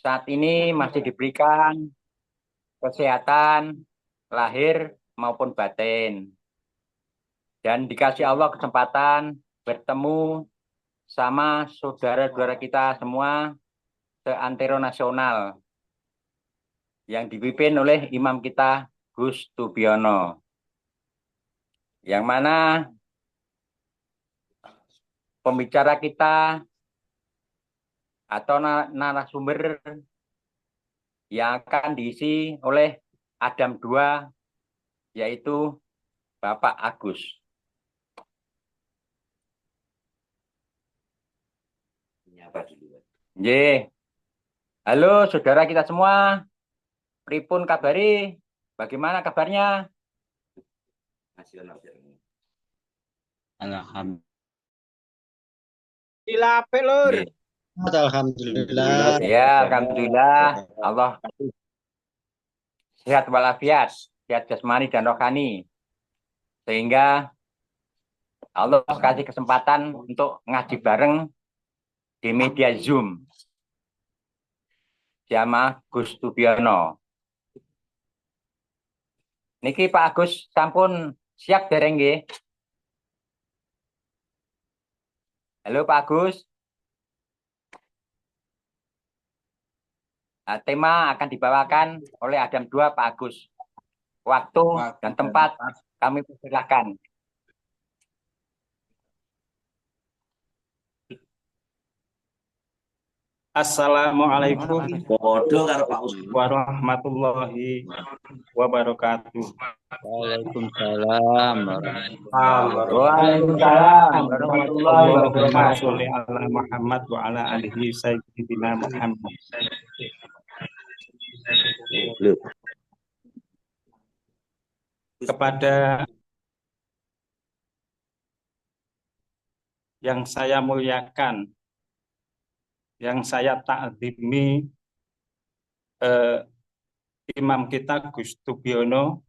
saat ini masih diberikan kesehatan lahir maupun batin. Dan dikasih Allah kesempatan bertemu sama saudara-saudara kita semua seantero nasional yang dipimpin oleh imam kita Gus Tubiono. Yang mana pembicara kita atau narasumber yang akan diisi oleh Adam II, yaitu Bapak Agus. Ye. Halo saudara kita semua, pripun kabari? Bagaimana kabarnya? Alhamdulillah. Ye. Alhamdulillah. Ya, alhamdulillah. Allah sehat walafiat, sehat jasmani dan rohani. Sehingga Allah kasih kesempatan untuk ngaji bareng di media Zoom. Jamaah Gus Tubiono. Niki Pak Agus sampun siap dereng nggih? Halo Pak Agus. Tema akan dibawakan oleh Adam II Pak Agus. Waktu dan tempat kami persilahkan. Assalamualaikum warahmatullahi wabarakatuh. Waalaikumsalam Waalaikumsalam warahmatullahi Allahumma wabarakatuh. sholli ala Muhammad wa ala alihi sayyidina Muhammad. Kepada yang saya muliakan, yang saya ta'zimi, Imam kita Gus Tubiono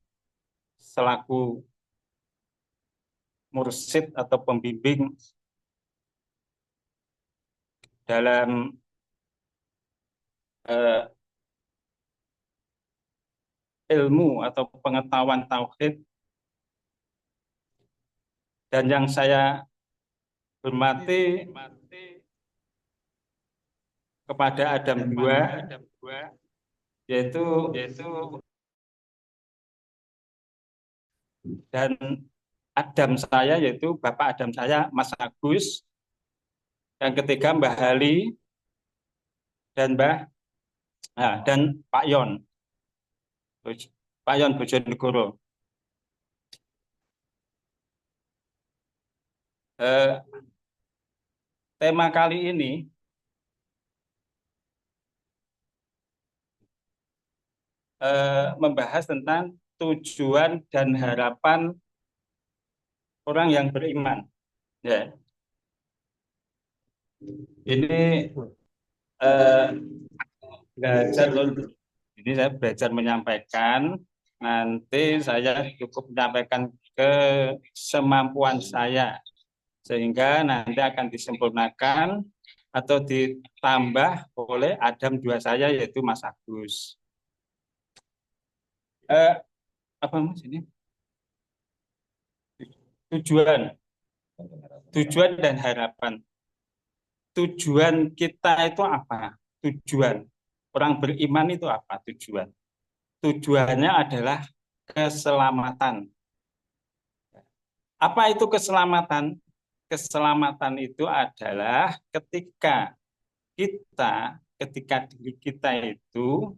selaku mursyid atau pembimbing dalam ilmu atau pengetahuan tauhid, dan yang saya hormati kepada Adam II, yaitu dan Adam saya, yaitu Bapak Adam saya Mas Agus, yang ketiga Mbah Hali dan Pak Yon Bojonegoro. Tema kali ini membahas tentang tujuan dan harapan orang yang beriman. Ya. Ini saya belajar menyampaikan. Nanti saya cukup menyampaikan ke semampuan saya, sehingga nanti akan disempurnakan atau ditambah oleh Adam II saya, yaitu Mas Agus. Apa Mas ini? Tujuan dan harapan. Tujuan kita itu apa? Tujuan orang beriman itu apa tujuan? Tujuannya adalah keselamatan. Apa itu keselamatan? Keselamatan itu adalah ketika diri kita itu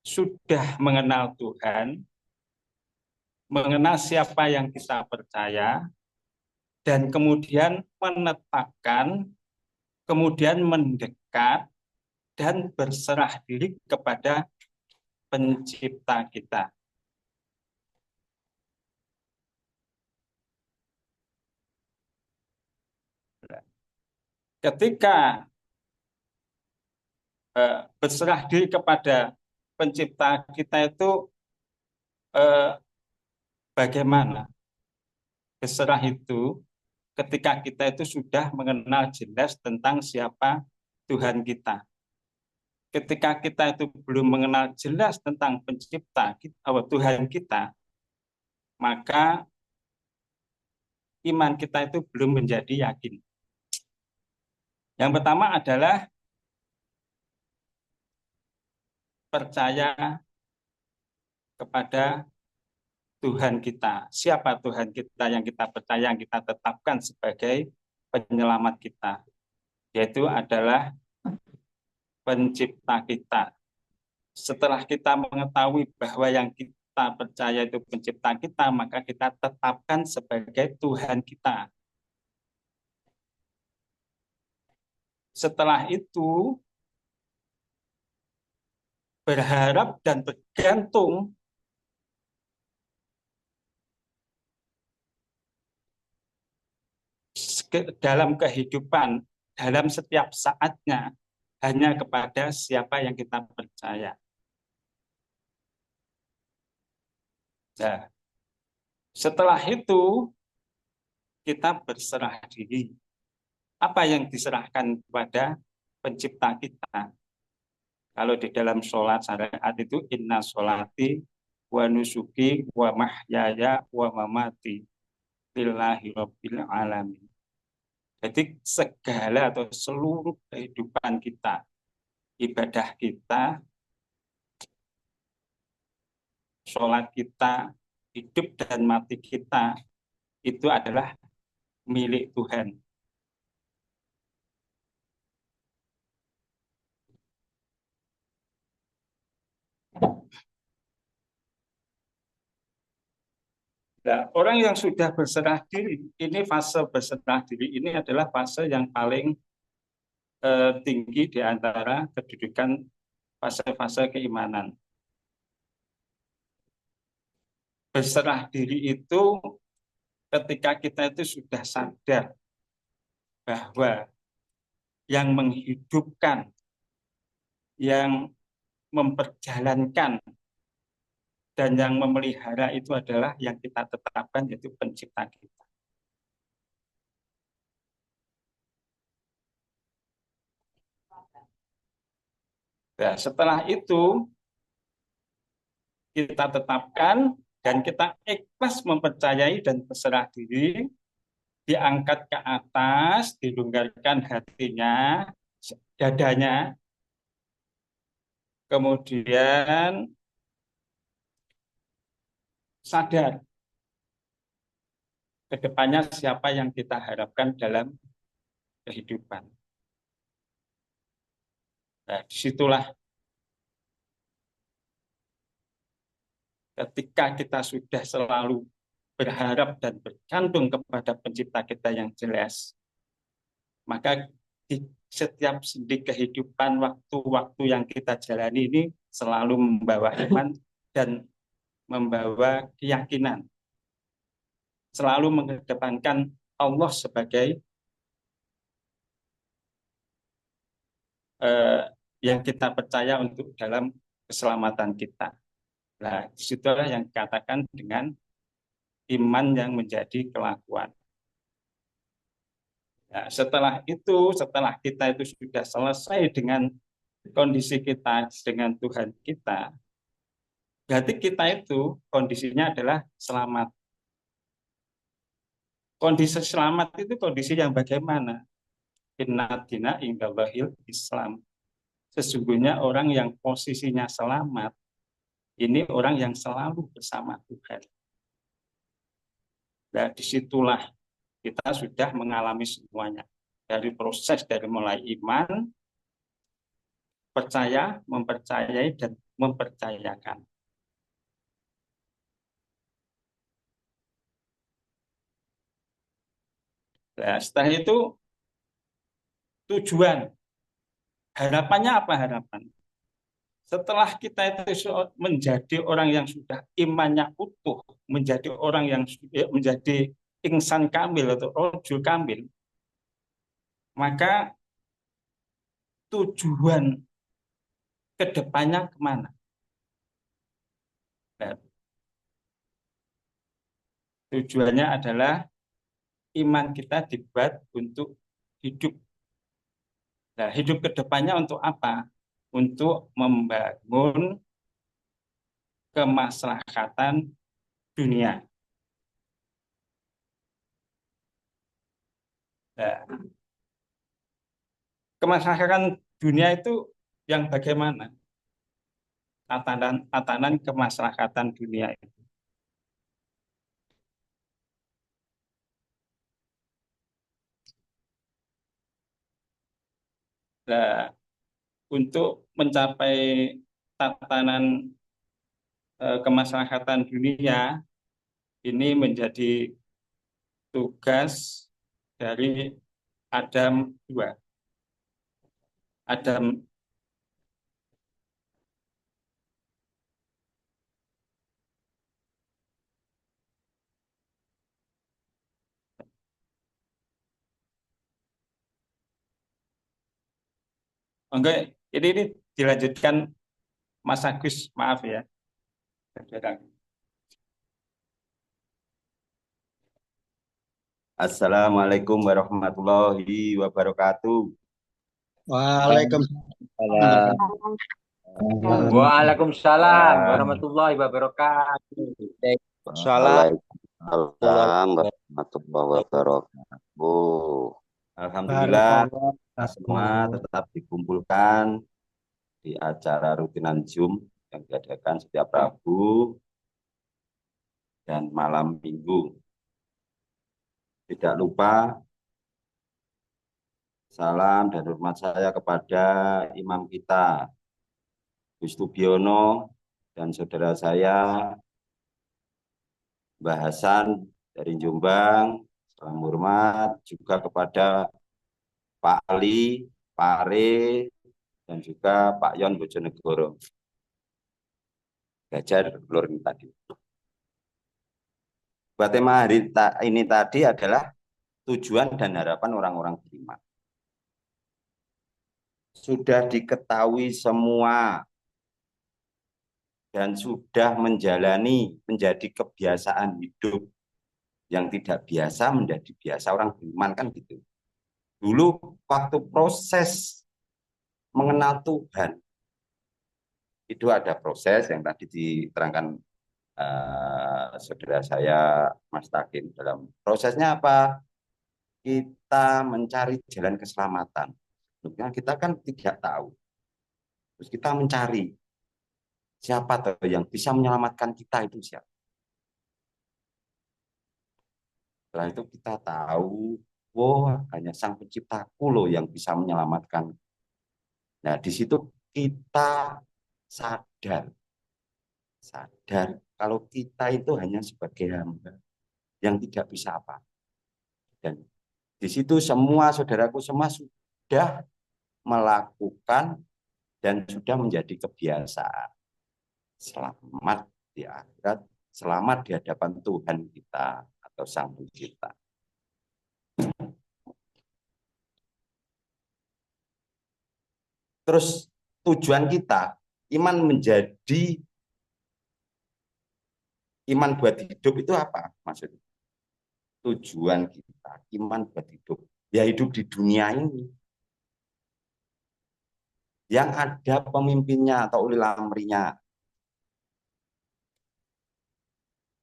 sudah mengenal Tuhan, mengenal siapa yang kita percaya, dan kemudian menetapkan, kemudian mendekat dan berserah diri kepada Pencipta kita. Ketika berserah diri kepada Pencipta kita itu bagaimana? Berserah itu ketika kita itu sudah mengenal jelas tentang siapa Tuhan kita. ketika kita itu belum mengenal jelas tentang pencipta kita, Tuhan kita, maka iman kita itu belum menjadi yakin. Yang pertama adalah percaya kepada Tuhan kita. Siapa Tuhan kita yang kita percaya, yang kita tetapkan sebagai penyelamat kita? Yaitu adalah pencipta kita. Setelah kita mengetahui bahwa yang kita percaya itu pencipta kita, maka kita tetapkan sebagai Tuhan kita. Setelah itu, berharap dan bergantung dalam kehidupan, dalam setiap saatnya, hanya kepada siapa yang kita percaya. Nah, setelah itu, kita berserah diri. Apa yang diserahkan kepada pencipta kita? Kalau di dalam sholat syariat itu inna sholati wa nusuki wa mahyaya wa mamati lillahi rabbil alamin. Jadi segala atau seluruh kehidupan kita, ibadah kita, sholat kita, hidup dan mati kita, itu adalah milik Tuhan. Nah, orang yang sudah berserah diri, ini fase berserah diri ini adalah fase yang paling tinggi di antara kedudukan fase-fase keimanan. Berserah diri itu ketika kita itu sudah sadar bahwa yang menghidupkan, yang memperjalankan, dan yang memelihara itu adalah yang kita tetapkan, yaitu pencipta kita. Nah, setelah itu kita tetapkan dan kita ikhlas mempercayai dan berserah diri, diangkat ke atas, dilonggarkan hatinya, dadanya, kemudian sadar ke depannya siapa yang kita harapkan dalam kehidupan. Nah, disitulah ketika kita sudah selalu berharap dan bergantung kepada pencipta kita yang jelas, maka di setiap sendi kehidupan, waktu-waktu yang kita jalani ini selalu membawa iman dan membawa keyakinan. Selalu mengedepankan Allah sebagai yang kita percaya untuk dalam keselamatan kita. Nah, disitulah yang dikatakan dengan iman yang menjadi kelakuan. Nah, setelah itu, setelah kita itu sudah selesai dengan kondisi kita dengan Tuhan kita, berarti kita itu kondisinya adalah selamat. Kondisi selamat itu kondisi yang bagaimana? Inna dina indallahil Islam. Sesungguhnya orang yang posisinya selamat, ini orang yang selalu bersama Tuhan. Nah, disitulah kita sudah mengalami semuanya. Dari proses dari mulai iman, percaya, mempercayai, dan mempercayakan. Nah, setelah itu tujuan, harapannya apa harapan? Setelah kita itu menjadi orang yang sudah imannya utuh, menjadi orang yang menjadi insan kamil atau rojul kamil, maka tujuan kedepannya kemana? Nah, tujuannya adalah iman kita dibuat untuk hidup. Nah, hidup kedepannya untuk apa? untuk membangun kemaslahatan dunia. Nah, kemaslahatan dunia itu yang bagaimana? Tatanan kemaslahatan dunia itu. Nah, untuk mencapai tatanan kemaslahatan dunia ini menjadi tugas dari Adam dua. Adam Oke, ini dilanjutkan Mas Agus, maaf ya. Assalamualaikum warahmatullahi wabarakatuh. Waalaikumsalam. Waalaikumsalam warahmatullahi wabarakatuh. Waalaikumsalam warahmatullahi wabarakatuh. Alhamdulillah semua tetap dikumpulkan di acara rutinan Zoom yang diadakan setiap Rabu dan malam Minggu. Tidak lupa salam dan hormat saya kepada imam kita, Gus Tubiono, dan saudara saya, Mbah Hasan dari Jombang. Salam hormat juga kepada Pak Ali, Pak Are, dan juga Pak Yon Bojonegoro. Gajar Lur ini tadi. Buat tema hari ini tadi adalah tujuan dan harapan orang-orang beriman. Sudah diketahui semua dan sudah menjadi kebiasaan hidup yang tidak biasa menjadi biasa, orang beriman kan gitu. Dulu waktu proses mengenal Tuhan itu ada proses yang tadi diterangkan saudara saya Mas Takin. Dalam prosesnya apa? Kita mencari jalan keselamatan. Kita kan tidak tahu. Terus kita mencari siapa tuh yang bisa menyelamatkan kita, itu siapa. Setelah itu kita tahu, hanya Sang Penciptaku loh yang bisa menyelamatkan. Nah, di situ kita sadar kalau kita itu hanya sebagai hamba yang tidak bisa apa. Dan di situ semua saudaraku semua sudah melakukan dan sudah menjadi kebiasaan. Selamat di akhirat, selamat di hadapan Tuhan kita atau Sang Pencipta. Terus tujuan kita, iman buat hidup itu apa maksudnya? Tujuan kita, iman buat hidup. Ya hidup di dunia ini. Yang ada pemimpinnya atau ulil amrinya.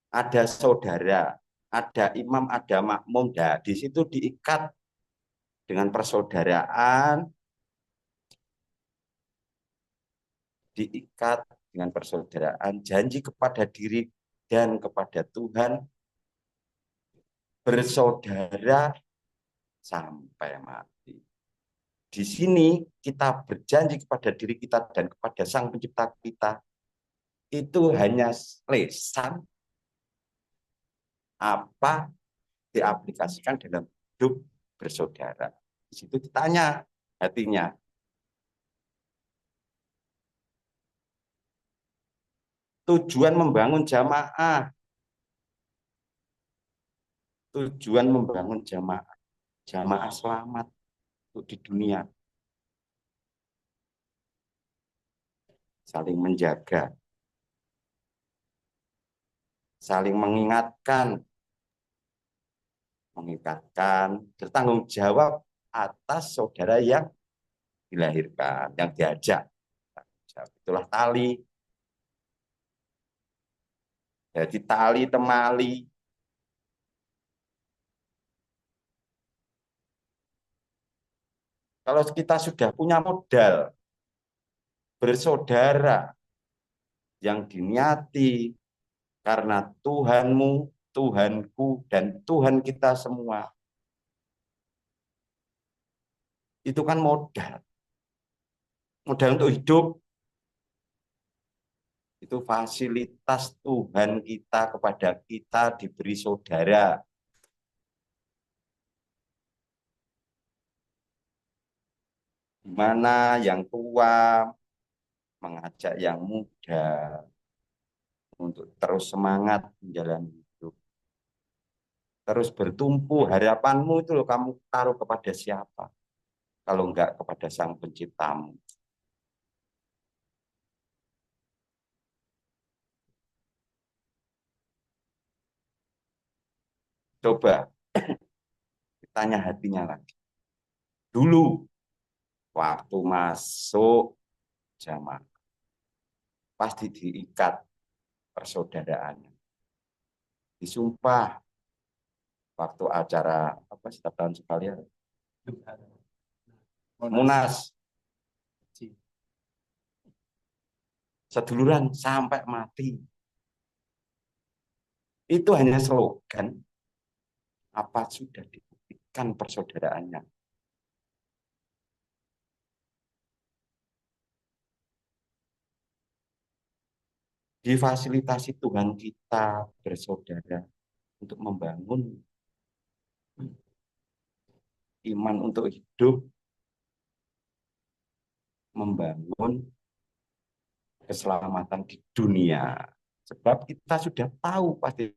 Ada saudara, ada imam, ada makmum. Nah, di situ diikat dengan persaudaraan, janji kepada diri dan kepada Tuhan, bersaudara sampai mati. Di sini kita berjanji kepada diri kita dan kepada Sang Pencipta kita, itu hanya lesan, apa diaplikasikan dalam hidup bersaudara. Di situ ditanya hatinya. Tujuan membangun jamaah. Jamaah selamat untuk di dunia. Saling menjaga. Saling mengingatkan, bertanggung jawab atas saudara yang dilahirkan, yang diajak. Itulah tali. Jadi tali temali. Kalau kita sudah punya modal bersaudara yang diniati karena Tuhanmu, Tuhanku, dan Tuhan kita semua, itu kan modal. Modal untuk hidup. Itu fasilitas Tuhan kita kepada kita diberi saudara. Di mana yang tua mengajak yang muda untuk terus semangat menjalani hidup. Terus bertumpu, harapanmu itu loh kamu taruh kepada siapa? Kalau enggak kepada Sang Penciptamu. Coba tanya hatinya lagi. Dulu waktu masuk jamaah pasti diikat persaudaraannya. Disumpah waktu acara apa setiap tahun sekali ya? Munas. Seduluran sampai mati. Itu hanya slogan. Apa sudah dibuktikan persaudaraannya? Difasilitasi Tuhan kita bersaudara untuk membangun iman untuk hidup, membangun keselamatan di dunia. Sebab kita sudah tahu pasti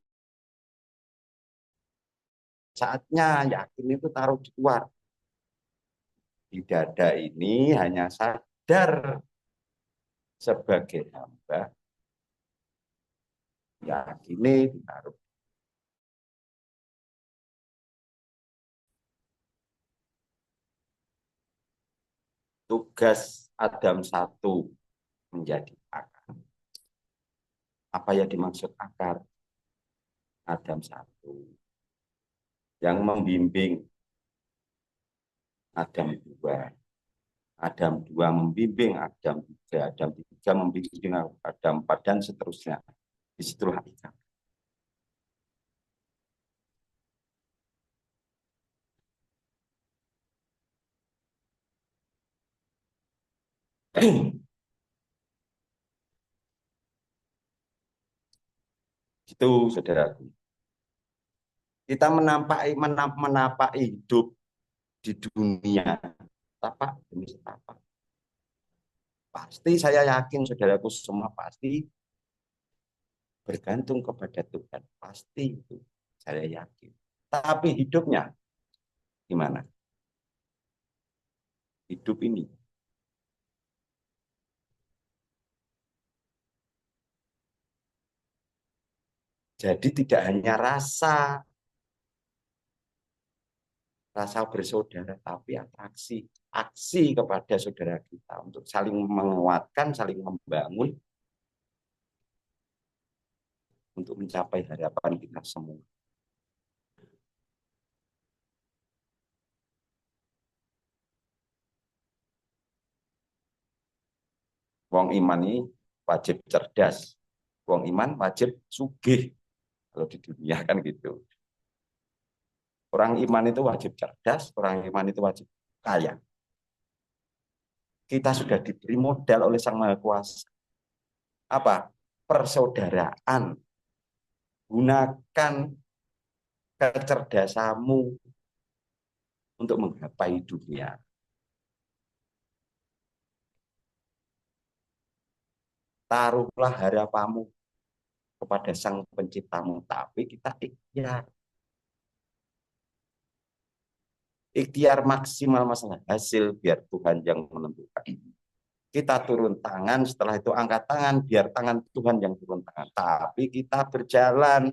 saatnya yakin itu taruh di luar. Di dada ini hanya sadar sebagai hamba, yakini ditaruh. Tugas Adam 1 menjadi akar. Apa yang dimaksud akar? Adam 1 yang membimbing Adam 2. Adam 2 membimbing Adam 3, Adam 3 membimbing Adam 4, dan seterusnya. Disitulah ikar. Itu saudaraku. Kita menapaki hidup di dunia. Tapak demi setapak. Pasti saya yakin saudaraku semua pasti bergantung kepada Tuhan. Pasti itu saya yakin. Tapi hidupnya gimana? Hidup ini. Jadi tidak hanya rasa bersaudara, tapi atraksi, aksi kepada saudara kita untuk saling menguatkan, saling membangun untuk mencapai harapan kita semua. Wong iman ini wajib cerdas. Wong iman wajib sugih. Kalau di dunia kan gitu. Orang iman itu wajib cerdas, orang iman itu wajib kaya. Kita sudah diberi modal oleh Sang Maha Kuasa. Apa? Persaudaraan. Gunakan kecerdasanmu untuk menggapai dunia. Taruhlah harapanmu kepada Sang Penciptamu, tapi kita ikhtiar. Ikhtiar maksimal masalah hasil biar Tuhan yang menentukan. Kita turun tangan, setelah itu angkat tangan, biar tangan Tuhan yang turun tangan. Tapi kita berjalan.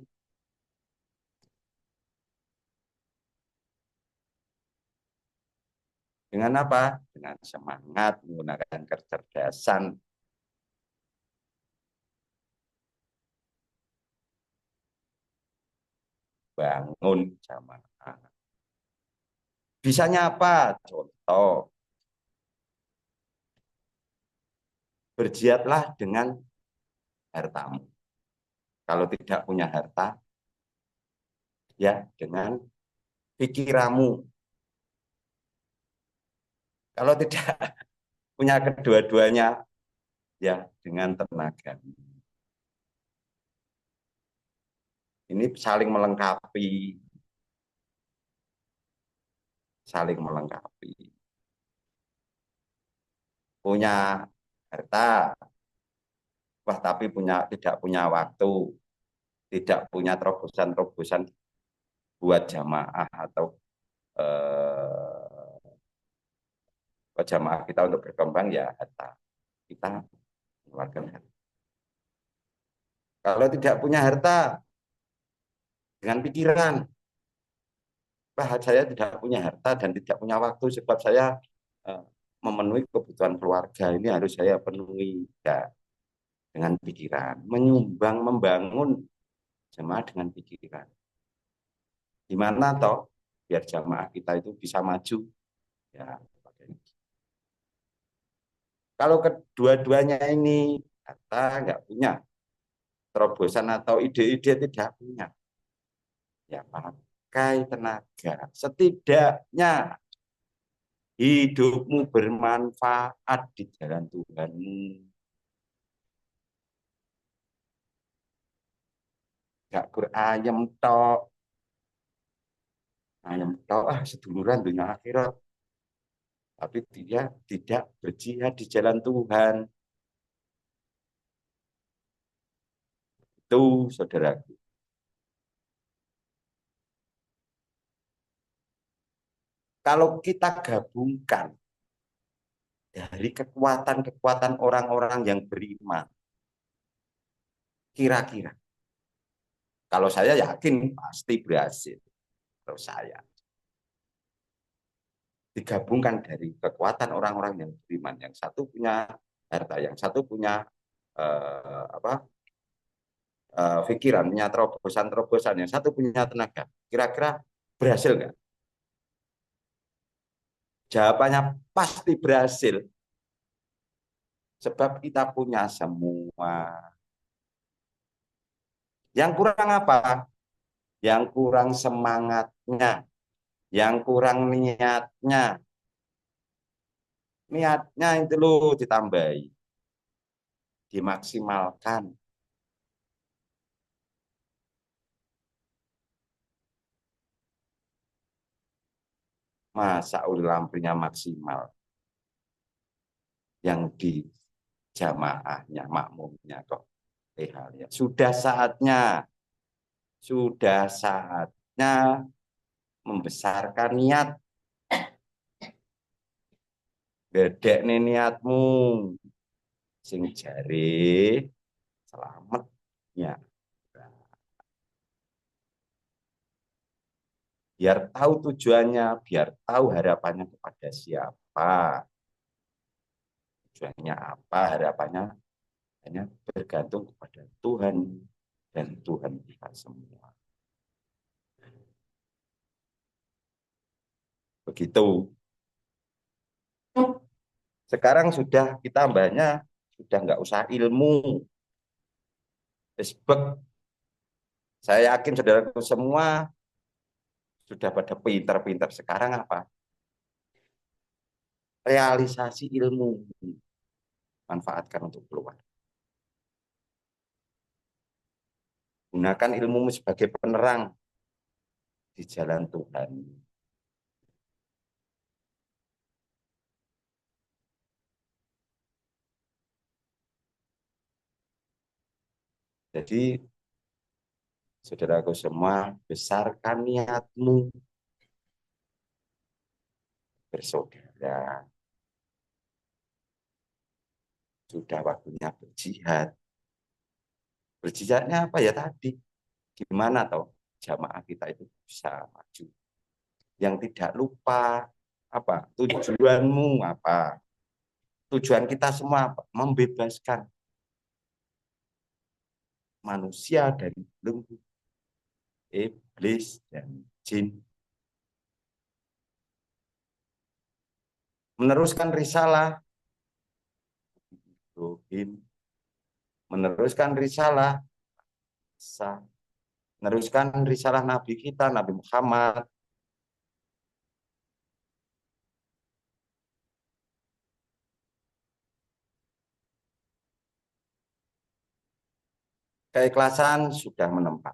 Dengan apa? Dengan semangat, menggunakan kecerdasan, membangun jamaah. Bisanya apa? Contoh, berjihadlah dengan hartamu. Kalau tidak punya harta, ya dengan pikiranmu. Kalau tidak punya kedua-duanya, ya dengan tenaga. Ini saling melengkapi, saling melengkapi. Punya harta, wah tapi tidak punya waktu, tidak punya terobosan-terobosan buat jamaah atau jamaah kita untuk berkembang, ya harta kita mengeluarkan harta. Kalau tidak punya harta, dengan pikiran, wah saya tidak punya harta dan tidak punya waktu sebab saya memenuhi kebutuhan keluarga, ini harus saya penuhi. Ya, dengan pikiran, menyumbang, membangun jamaah dengan pikiran. Gimana toh biar jamaah kita itu bisa maju? Ya, kalau kedua-duanya ini harta nggak punya, terobosan atau ide-ide tidak punya, ya pakai tenaga. Setidaknya hidupmu bermanfaat di jalan Tuhanmu. Gak ayam tok. Ayam tok, seduluran dunia akhirat. Tapi dia tidak berjihad di jalan Tuhan. Itu saudaraku. Kalau kita gabungkan dari kekuatan-kekuatan orang-orang yang beriman, kira-kira, kalau saya yakin pasti berhasil. Kalau saya digabungkan dari kekuatan orang-orang yang beriman, yang satu punya harta, yang satu punya pikiran, punya terobosan-terobosan, yang satu punya tenaga, kira-kira berhasil nggak? Jawabannya pasti berhasil. Sebab kita punya semua. Yang kurang apa? Yang kurang semangatnya, yang kurang niatnya. Niatnya itu loh ditambahi, dimaksimalkan. Masa ulil amrinya maksimal, yang di jamaahnya, makmumnya kok halnya. Sudah saatnya membesarkan niat. Gedek nih niatmu, sing jari selamatnya. Biar tahu tujuannya, biar tahu harapannya kepada siapa. Tujuannya apa, harapannya hanya bergantung kepada Tuhan dan Tuhan kita semua. Begitu. Sekarang sudah kita mbaknya sudah nggak usah ilmu. Facebook. Saya yakin saudaraku semua sudah pada pintar-pintar. Sekarang apa? Realisasi ilmu. Manfaatkan untuk keluar. Gunakan ilmumu sebagai penerang di jalan Tuhan. Jadi, saudaraku semua, besarkan niatmu bersaudara. Sudah waktunya berjihad. Berjihadnya apa ya tadi? Gimana toh jamaah kita itu bisa maju? Yang tidak lupa apa? Tujuanmu apa? Tujuan kita semua apa? Membebaskan manusia dari belenggu iblis. iblis dan jin. Meneruskan risalah Ibrahim, meneruskan risalah Isa, meneruskan risalah Nabi kita, Nabi Muhammad. Keikhlasan sudah menempat.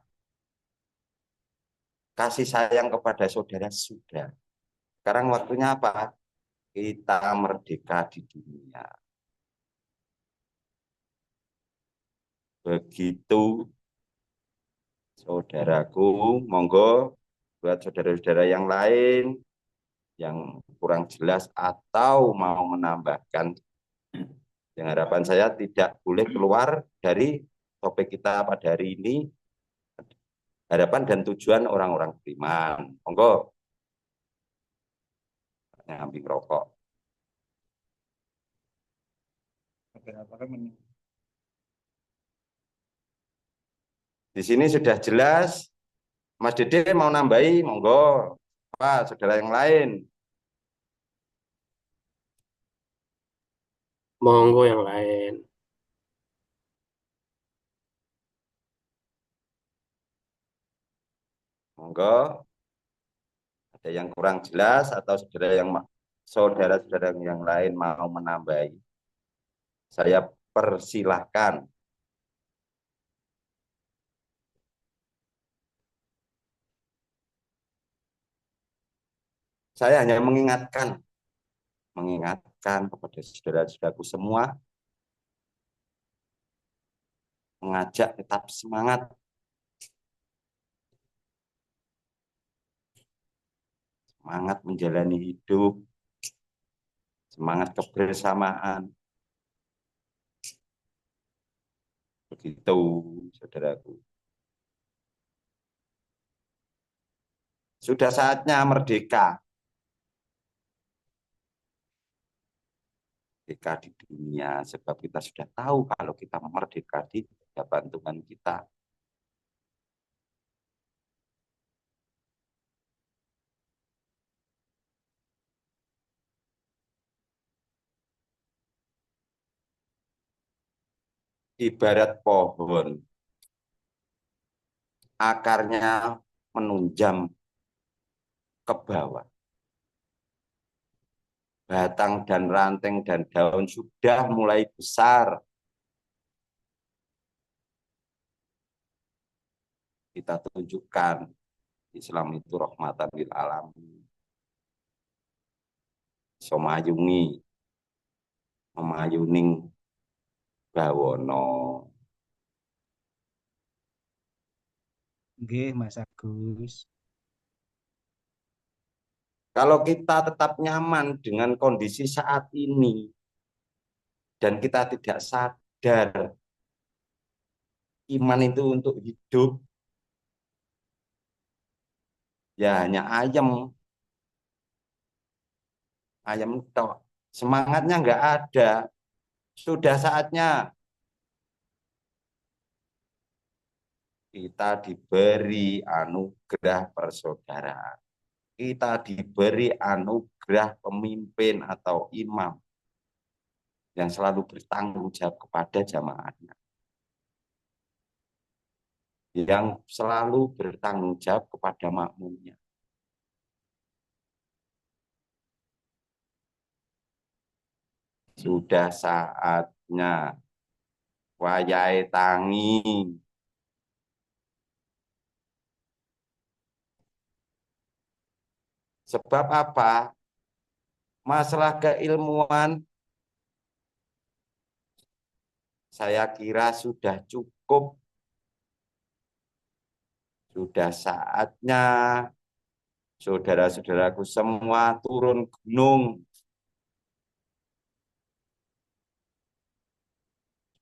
Kasih sayang kepada saudara sudah. Sekarang waktunya apa? Kita merdeka di dunia. Begitu saudaraku, monggo buat saudara-saudara yang lain yang kurang jelas atau mau menambahkan, yang harapan saya tidak boleh keluar dari topik kita pada hari ini, harapan dan tujuan orang-orang beriman. Monggo, ngambil rokok. Di sini sudah jelas. Mas Dede mau nambahi, monggo. Apa saudara yang lain? Monggo yang lain. Monggo. Ada yang kurang jelas atau saudara-saudara yang lain mau menambahi? Saya persilahkan. Saya hanya mengingatkan kepada saudara-saudaraku semua, mengajak tetap semangat. Semangat menjalani hidup, semangat kebersamaan. Begitu, saudaraku. Sudah saatnya merdeka. Merdeka di dunia, sebab kita sudah tahu kalau kita merdeka di hadapan Tuhan kita. Ibarat pohon, akarnya menunjam ke bawah. Batang dan ranting dan daun sudah mulai besar. Kita tunjukkan Islam itu rahmatan lil alamin. Somayungi, memayuning bawono. Nggih, Mas Agus. Kalau kita tetap nyaman dengan kondisi saat ini dan kita tidak sadar iman itu untuk hidup, ya hanya ayam tok. Semangatnya nggak ada. Sudah saatnya kita diberi anugerah persaudaraan. Kita diberi anugerah pemimpin atau imam yang selalu bertanggung jawab kepada jamaahnya. Yang selalu bertanggung jawab kepada makmumnya. Sudah saatnya wayahe tangi. Sebab apa? Masalah keilmuan saya kira sudah cukup. Sudah saatnya saudara-saudaraku semua turun gunung.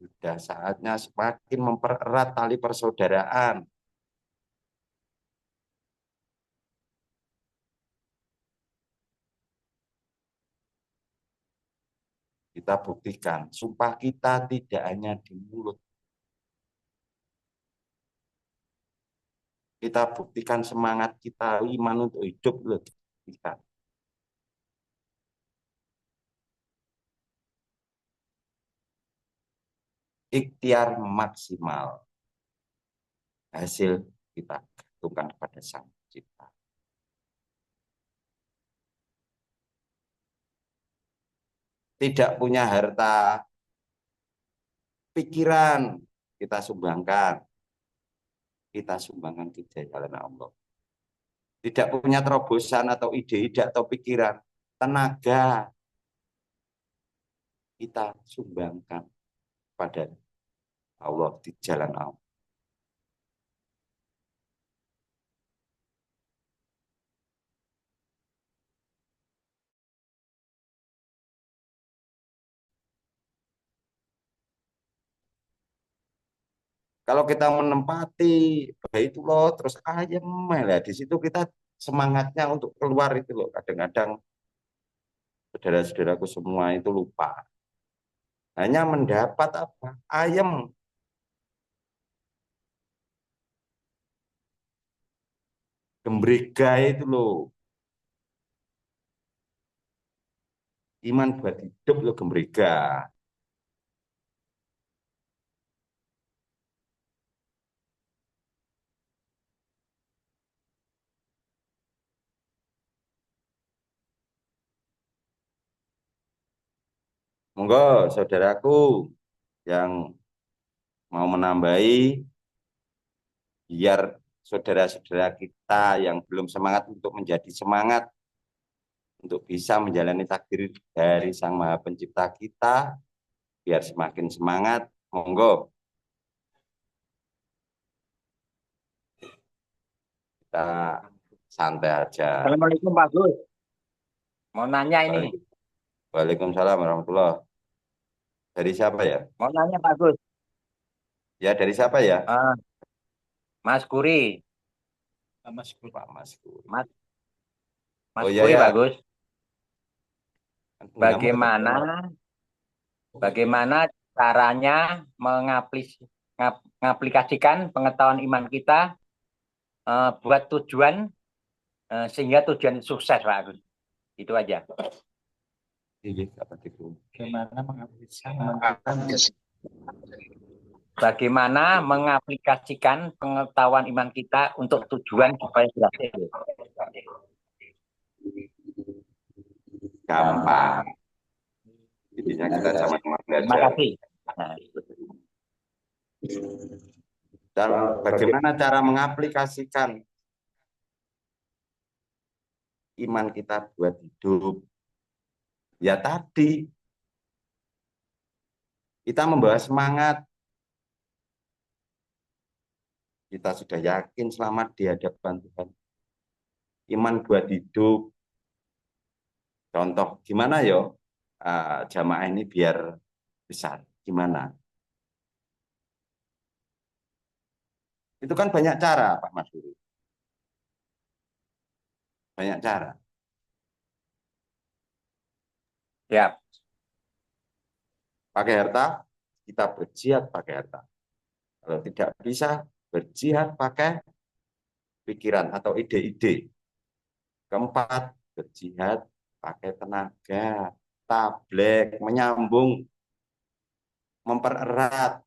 Sudah saatnya semakin mempererat tali persaudaraan. Kita buktikan, sumpah kita tidak hanya di mulut. kita buktikan semangat kita, iman untuk hidup loh kita. Ikhtiar maksimal, hasil kita gantungkan kepada Sang Pencipta. Tidak punya harta pikiran, kita sumbangkan ke jalan Allah. Tidak punya terobosan atau ide-ide atau pikiran, tenaga, kita sumbangkan pada Allah di jalan Allah. Kalau kita menempati Baitullah terus ayam lah, di situ kita semangatnya untuk keluar itu loh. Kadang-kadang saudara-saudaraku semua itu lupa. Hanya mendapat apa? Ayam. Gembrega itu loh. Iman buat hidup loh gembrega. Monggo saudaraku yang mau menambahi, biar saudara-saudara kita yang belum semangat untuk menjadi semangat, untuk bisa menjalani takdir dari Sang Maha Pencipta kita, biar semakin semangat. Monggo kita santai aja. Assalamualaikum Pak Gus. Mau nanya ini. Waalaikumsalam warahmatullahi. Dari siapa ya? Mau nanya Pak Gus. Ya dari siapa ya? Mas Kuri. Mas Kuri. Pak Mas Kuri. Mas Oh iya Kuri ya. Pak Gus. Bagaimana caranya mengaplikasikan pengetahuan iman kita buat tujuan sehingga tujuan sukses Pak Gus. Itu aja. Bagaimana mengaplikasikan pengetahuan iman kita untuk tujuan supaya berhasil? Gampang. Intinya kita sama-sama Terima belajar. kasih. Dan bagaimana cara mengaplikasikan iman kita buat hidup? Ya tadi, kita membawa semangat. Kita sudah yakin selamat di hadapan Tuhan. Iman buat hidup. Contoh, gimana yo jamaah ini biar besar? Gimana? Itu kan banyak cara, Pak Mas Guru. Banyak cara. Ya. Pakai harta, kita berjihad pakai harta. Kalau tidak bisa, berjihad pakai pikiran atau ide-ide. Keempat, berjihad pakai tenaga, tabligh, menyambung, mempererat.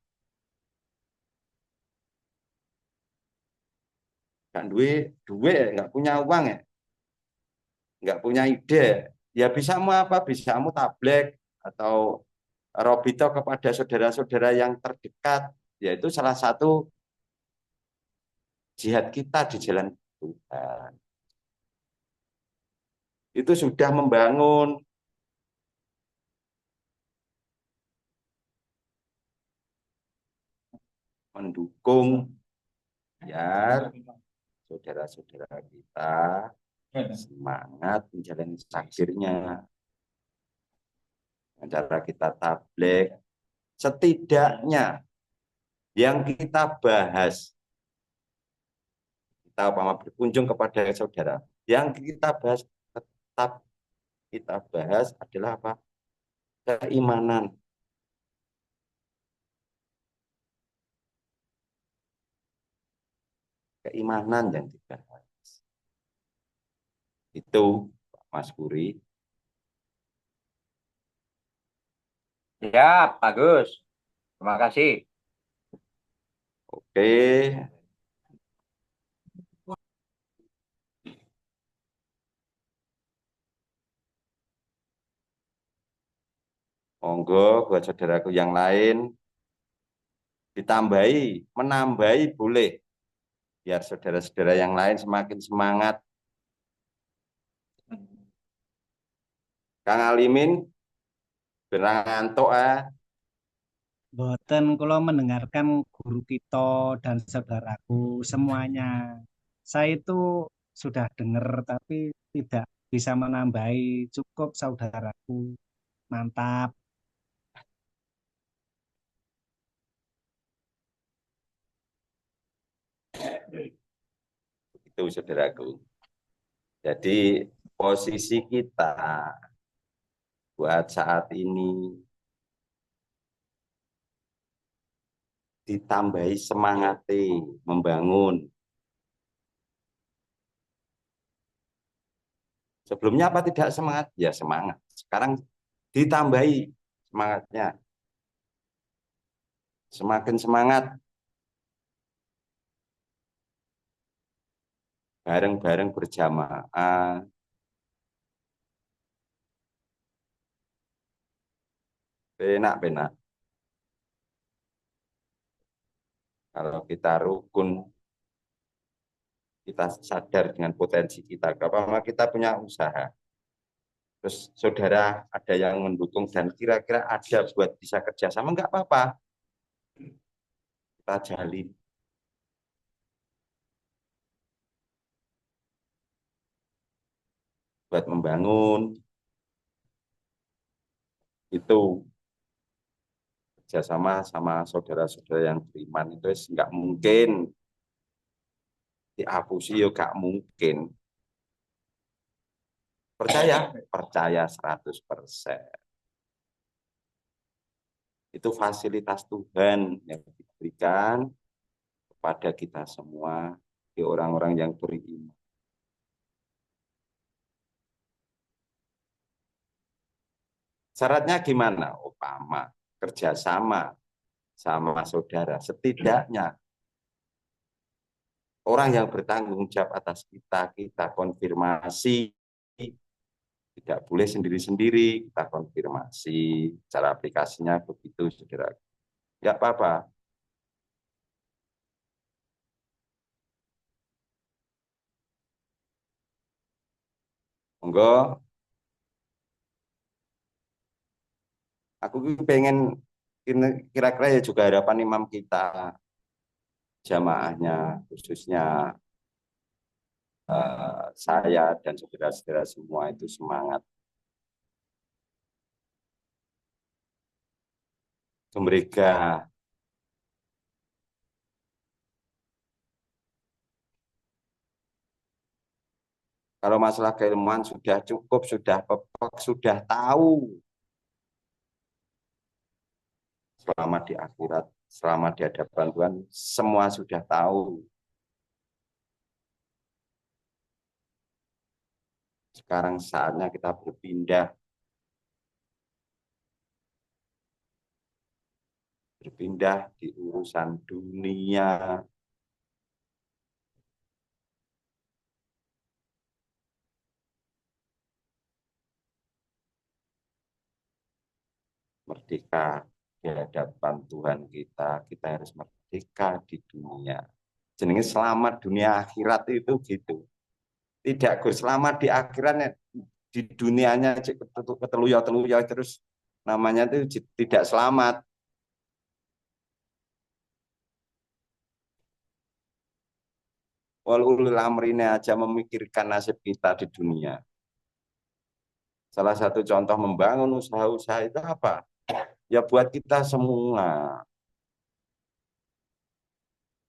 Kan duit, nggak punya uang ya, nggak punya ide, ya bisamu apa? Bisamu tabligh atau robito kepada saudara-saudara yang terdekat, yaitu salah satu jihad kita di jalan Tuhan. Itu sudah membangun mendukung biar saudara-saudara kita semangat menjalani takdirnya. Cara kita tabligh, setidaknya yang kita bahas, kita berkunjung kepada saudara, yang kita bahas tetap kita bahas adalah apa? Keimanan. keimanan yang dibahas. Itu Mas Puri. Ya, bagus. Terima kasih. Oke, monggo buat saudaraku yang lain ditambahi, menambahi boleh. Biar saudara-saudara yang lain semakin semangat. Kang Alimin, benar ngantuk ah. Boten, kalau mendengarkan guru kita dan saudaraku semuanya, saya itu sudah dengar tapi tidak bisa menambahi. Cukup saudaraku, mantap. Itu saudaraku. Jadi posisi kita buat saat ini ditambahi semangat membangun. Sebelumnya apa tidak semangat? Ya semangat. Sekarang ditambahi semangatnya. Semakin semangat. Bareng-bareng berjamaah. Penak-penak. Kalau kita rukun, kita sadar dengan potensi kita. Kalau kita punya usaha, terus saudara ada yang mendukung dan kira-kira ada buat bisa kerjasama, nggak apa-apa. Kita jalin. Buat membangun, itu kerjasama sama saudara-saudara yang beriman itu nggak mungkin dihapusi, ya nggak mungkin. Percaya 100%. Itu fasilitas Tuhan yang diberikan kepada kita semua, di orang-orang yang beriman. Syaratnya gimana? Upama kerjasama sama saudara, setidaknya orang yang bertanggung jawab atas kita, kita konfirmasi. Tidak boleh sendiri-sendiri, kita konfirmasi. Cara aplikasinya begitu, saudara. Ya apa-apa. Monggo. Aku pengen kira-kira ya juga harapan imam kita, jamaahnya, khususnya saya dan saudara-saudara semua itu semangat. Mereka kalau masalah keilmuan sudah cukup, sudah pepek, sudah tahu. Selama di akhirat, selama di hadapan Tuhan, semua sudah tahu. Sekarang saatnya kita berpindah di urusan dunia. Merdeka di hadapan Tuhan kita harus merdeka di dunia. Jenenge selamat dunia akhirat itu gitu. Tidak Gus, selamat di akhiratnya, di dunianya keteluya terus namanya itu tidak selamat. Ulul amri ini aja memikirkan nasib kita di dunia. Salah satu contoh membangun usaha-usaha itu apa? Ya buat kita semua.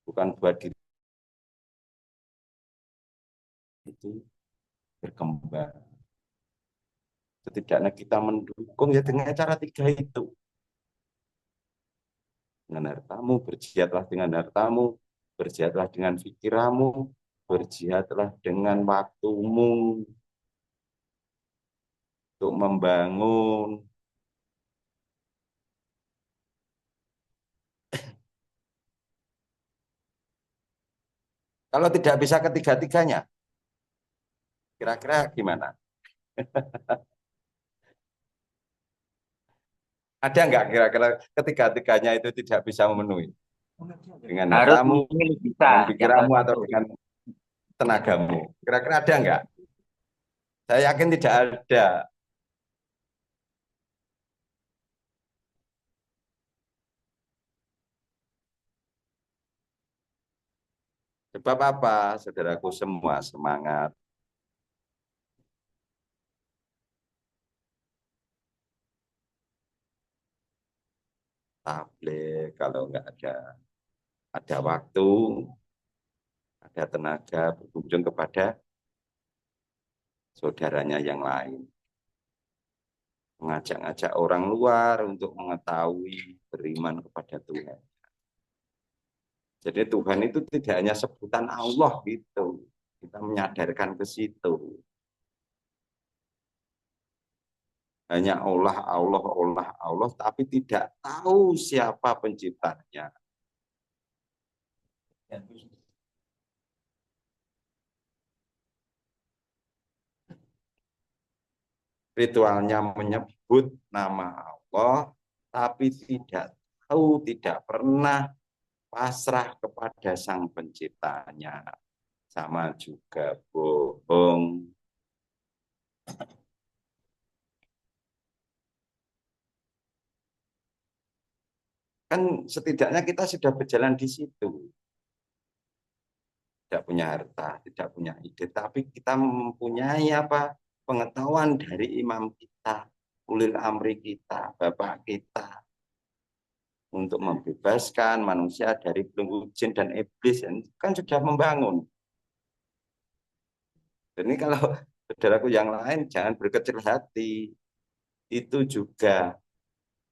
Bukan buat diri itu berkembang. Setidaknya kita mendukung ya dengan cara tiga itu. Dengan hartamu, berjihadlah dengan hartamu. berjihadlah dengan pikiranmu, berjihadlah dengan waktumu untuk membangun. Kalau tidak bisa ketiga-tiganya, kira-kira gimana? Ada nggak kira-kira ketiga-tiganya itu tidak bisa memenuhi? Dengan Harus hartamu, memilih bisa dengan yang salah pikiranmu, atau satu. dengan tenagamu. Kira-kira ada nggak? Saya yakin tidak ada. Sebab apa, saudaraku semua semangat. Tabligh kalau nggak ada waktu, ada tenaga berkunjung kepada saudaranya yang lain. Mengajak-ngajak orang luar untuk mengetahui beriman kepada Tuhan. Jadi Tuhan itu tidak hanya sebutan Allah gitu. Kita menyadarkan ke situ. Hanya Allah, Allah, Allah, Allah, tapi tidak tahu siapa penciptanya. Ritualnya menyebut nama Allah, tapi tidak tahu, tidak pernah pasrah kepada Sang Penciptanya. Sama juga bohong. Kan setidaknya kita sudah berjalan di situ. Tidak punya harta, tidak punya ide, tapi kita mempunyai apa? Pengetahuan dari imam kita, ulil amri kita, bapak kita, untuk membebaskan manusia dari belenggu jin dan iblis, kan sudah membangun. Dan ini kalau saudaraku yang lain jangan berkecil hati. Itu juga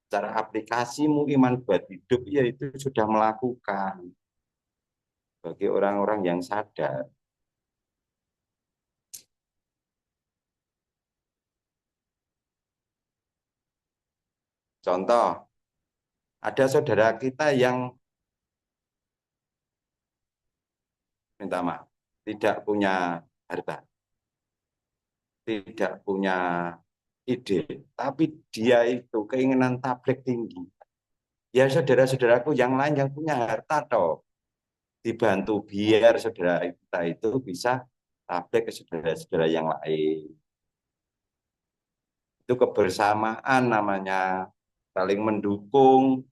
cara aplikasimu iman buat hidup, ya itu sudah melakukan bagi orang-orang yang sadar. Contoh, ada saudara kita yang minta maaf, tidak punya harta, tidak punya ide, tapi dia itu keinginan tabligh tinggi. Ya saudara-saudaraku yang lain yang punya harta toh, dibantu biar saudara kita itu bisa tabligh ke saudara-saudara yang lain. Itu kebersamaan namanya, saling mendukung.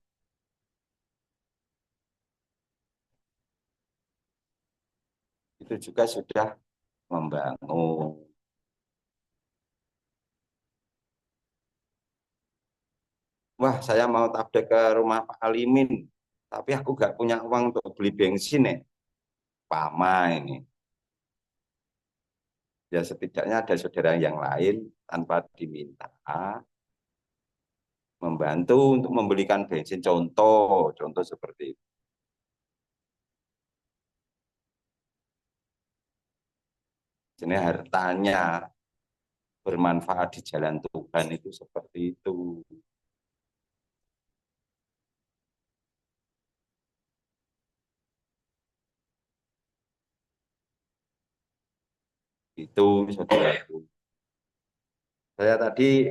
Itu juga sudah membangun. Wah, saya mau tabligh ke rumah Pak Alimin, tapi aku nggak punya uang untuk beli bensin nih. Pama ini. Ya setidaknya ada saudara yang lain tanpa diminta membantu untuk membelikan bensin, contoh seperti itu. Jadi hartanya bermanfaat di jalan Tuhan itu seperti itu. Itu saudaraku. Saya tadi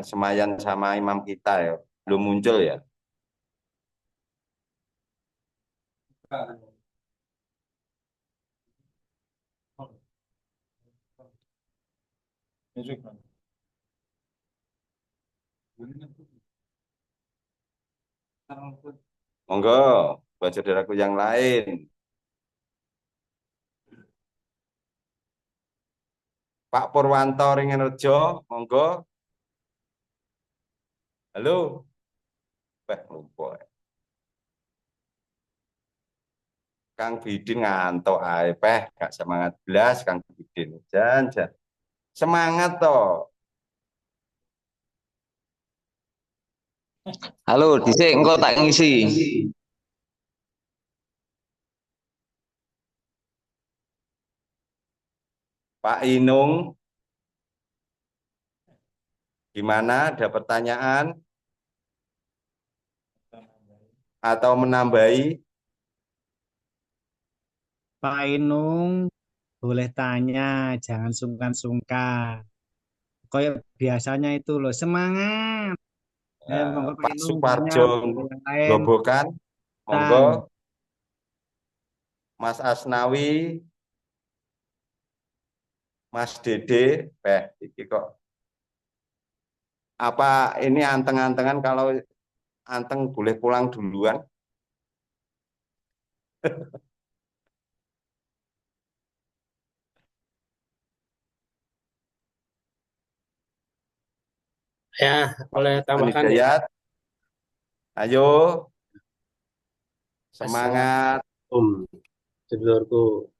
semayan sama imam kita ya, belum muncul ya. Monggo, buat saudaraku yang lain. Pak Purwanto Ringenrejo, monggo. Halo, lupa. Kang Bidin ngantuk ae gak semangat belas Kang Bidin. Jan. Semangat toh. Halo, dhisik engko tak ngisi. Pak Inung, gimana? Ada pertanyaan atau menambahi? Pak Inung boleh tanya, jangan sungkan-sungkan. Kayak biasanya itu loh, semangat. Monggo Pak Pak Inung tanya, Suparjo yang lain. Grobogan, monggo. Tan. Mas Asnawi, Mas Dede, iki kok. Apa ini anteng-antengan, kalau anteng boleh pulang duluan? Ya, boleh Bang tambahkan ya. Hidayat, ayo semangat. Assalamualaikum, sedulurku.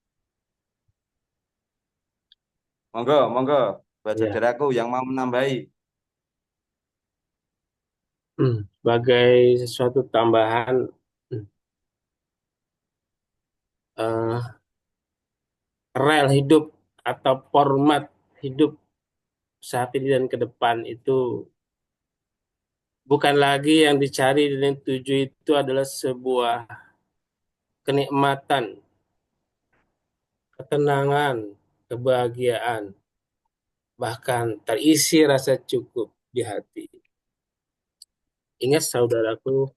Monggo, monggo, buat Ya, saudaraku yang mau menambahi. sebagai sesuatu tambahan, eh, rel hidup atau format hidup saat ini dan ke depan itu bukan lagi yang dicari dan yang dituju itu adalah sebuah kenikmatan, ketenangan, kebahagiaan, bahkan terisi rasa cukup di hati. Ingat saudaraku,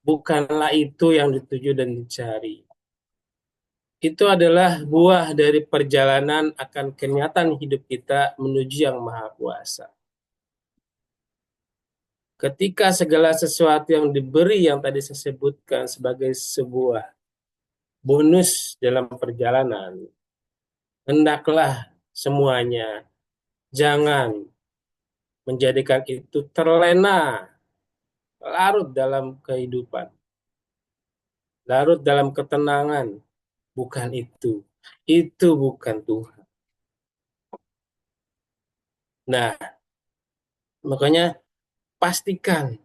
bukanlah itu yang dituju dan dicari. Itu adalah buah dari perjalanan akan kenyataan hidup kita menuju Yang Maha Kuasa. Ketika segala sesuatu yang diberi yang tadi saya sebutkan sebagai sebuah bonus dalam perjalanan, hendaklah semuanya jangan menjadikan itu terlena, larut dalam kehidupan, larut dalam ketenangan. Bukan itu. Itu bukan Tuhan. Nah, makanya pastikan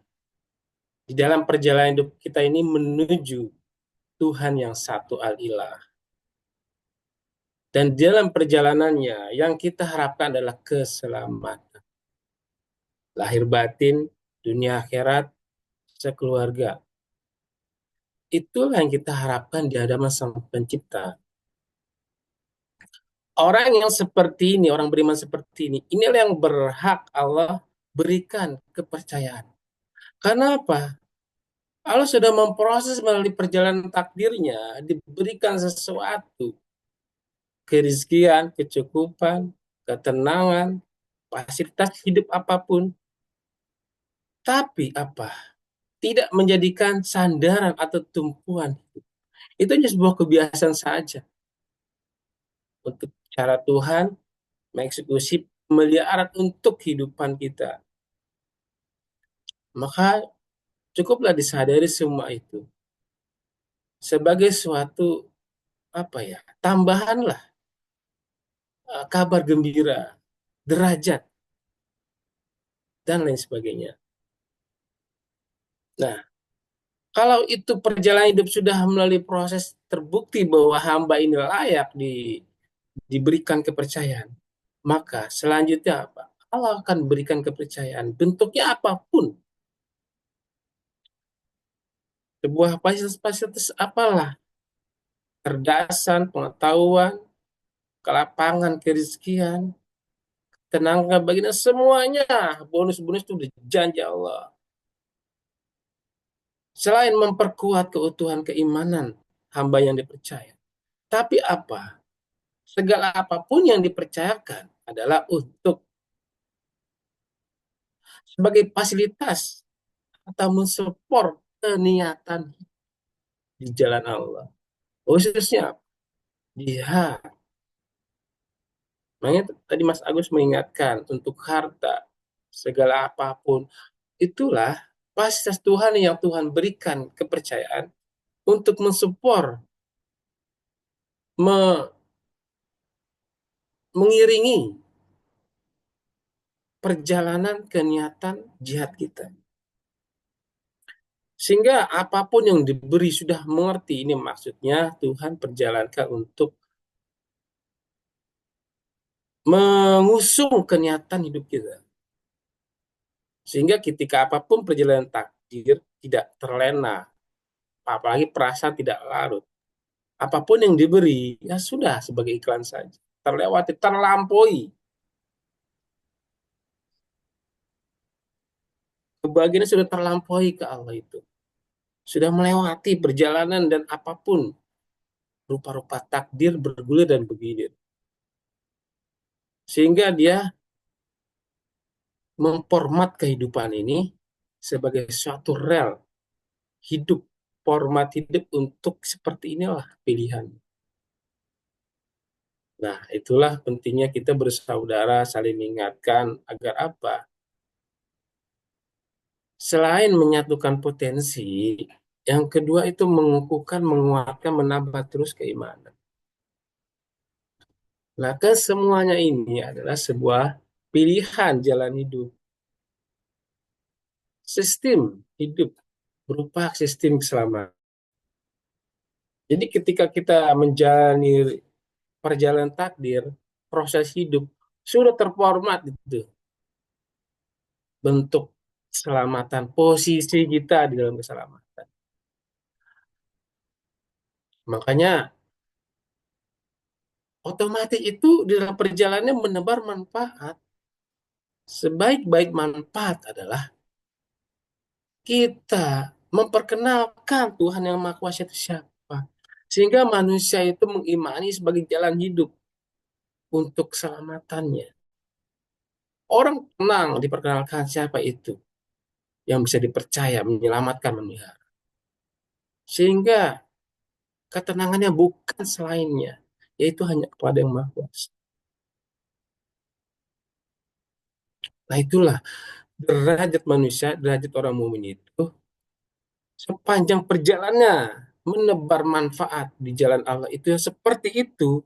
di dalam perjalanan hidup kita ini menuju Tuhan yang satu al-ilah. Dan dalam perjalanannya yang kita harapkan adalah keselamatan. Lahir batin, dunia akhirat, sekeluarga. Itulah yang kita harapkan di hadapan Sang Pencipta. Orang yang seperti ini, orang beriman seperti ini, inilah yang berhak Allah berikan kepercayaan. Karena apa? Allah sudah memproses melalui perjalanan takdirnya, diberikan sesuatu, kerizkian, kecukupan, ketenangan, fasilitas hidup apapun. Tapi apa? Tidak menjadikan sandaran atau tumpuan. Itu hanya sebuah kebiasaan saja. Untuk cara Tuhan mengeksekusi pemeliharaan untuk kehidupan kita. Maka cukuplah disadari semua itu. Sebagai suatu tambahan lah, kabar gembira, derajat, dan lain sebagainya. Nah, kalau itu perjalanan hidup sudah melalui proses terbukti bahwa hamba ini layak diberikan kepercayaan, maka selanjutnya apa? Allah akan berikan kepercayaan, bentuknya apapun. Sebuah fasilitas apalah, cerdasan, pengetahuan, kelapangan, kerizkian, tenangnya baginya, semuanya bonus-bonus itu dijanji Allah. Selain memperkuat keutuhan keimanan hamba yang dipercaya. Tapi apa? Segala apapun yang dipercayakan adalah untuk sebagai fasilitas atau mensupport keniatan di jalan Allah. Khususnya jihad. Makanya tadi Mas Agus mengingatkan untuk harta, segala apapun. Itulah fasilitas Tuhan yang Tuhan berikan kepercayaan untuk mensupport, mengiringi perjalanan keniatan jihad kita. Sehingga apapun yang diberi sudah mengerti, ini maksudnya Tuhan perjalankan untuk mengusung kenyataan hidup kita. Sehingga ketika apapun perjalanan takdir tidak terlena, apalagi perasaan tidak larut. Apapun yang diberi, ya sudah sebagai iklan saja. Terlewati, terlampaui. Kebahagiaan sudah terlampaui ke Allah itu. Sudah melewati perjalanan dan apapun rupa-rupa takdir bergulir dan bergilir. Sehingga dia memformat kehidupan ini sebagai suatu rel hidup, format hidup untuk seperti inilah pilihan. Nah, itulah pentingnya kita bersaudara, saling mengingatkan agar apa? Selain menyatukan potensi, yang kedua itu mengukuhkan, menguatkan, menambah terus keimanan. Nah, kesemuanya ini adalah sebuah pilihan jalan hidup. Sistem hidup berupa sistem keselamatan. Jadi ketika kita menjalani perjalanan takdir, proses hidup, sudah terformat itu bentuk keselamatan, posisi kita di dalam keselamatan. Makanya otomatis itu di dalam perjalanannya menebar manfaat. Sebaik-baik manfaat adalah kita memperkenalkan Tuhan yang Maha Kuasa itu siapa. Sehingga manusia itu mengimani sebagai jalan hidup untuk keselamatannya. Orang tenang diperkenalkan siapa itu yang bisa dipercaya, menyelamatkan, memelihara. Sehingga ketenangannya bukan selainnya, yaitu hanya kepada yang Maha Kuasa. Nah itulah derajat manusia, derajat orang mukmin itu sepanjang perjalanannya menebar manfaat di jalan Allah itu yang seperti itu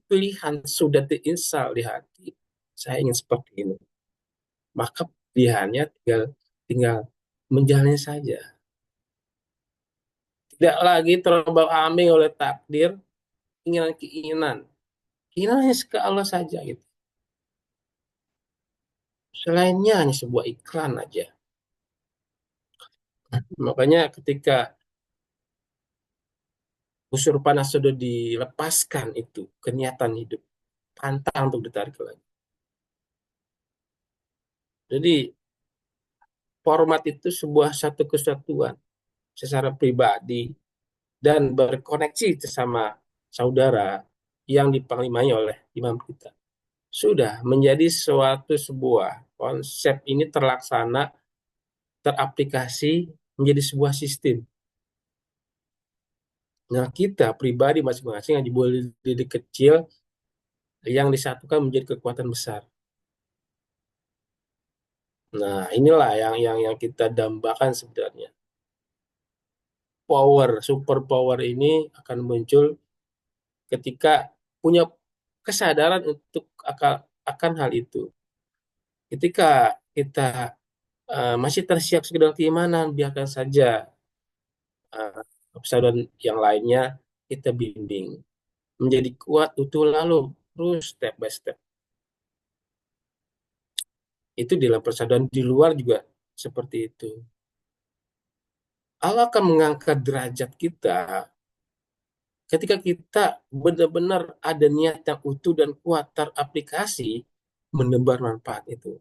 pilihan sudah diinstal di hati. Saya ingin seperti ini. Maka pilihannya tinggal menjalani saja. Tidak lagi terbawa ambing oleh takdir, keinginan-keinginan. Keinginannya ke Allah saja gitu. Selainnya hanya sebuah iklan aja. Makanya ketika busur panas sudah dilepaskan itu, kenyataan hidup, pantang untuk ditarik lagi. Jadi format itu sebuah satu kesatuan secara pribadi dan berkoneksi sama saudara yang dipanglimai oleh imam kita. Sudah menjadi suatu sebuah konsep ini terlaksana, teraplikasi menjadi sebuah sistem. Nah, kita pribadi masing-masing yang diboleh dari kecil yang disatukan menjadi kekuatan besar. Nah, inilah yang kita dambakan sebenarnya. Super power ini akan muncul ketika punya kesadaran untuk akan hal itu. Ketika kita masih tersiap sekedar keimanan, biarkan saja kesadaran yang lainnya kita bimbing. Menjadi kuat, utuh, lalu terus step by step. Itu di dalam persaudaraan, di luar juga seperti itu. Allah akan mengangkat derajat kita ketika kita benar-benar ada niat yang utuh dan kuat teraplikasi menebar manfaat itu.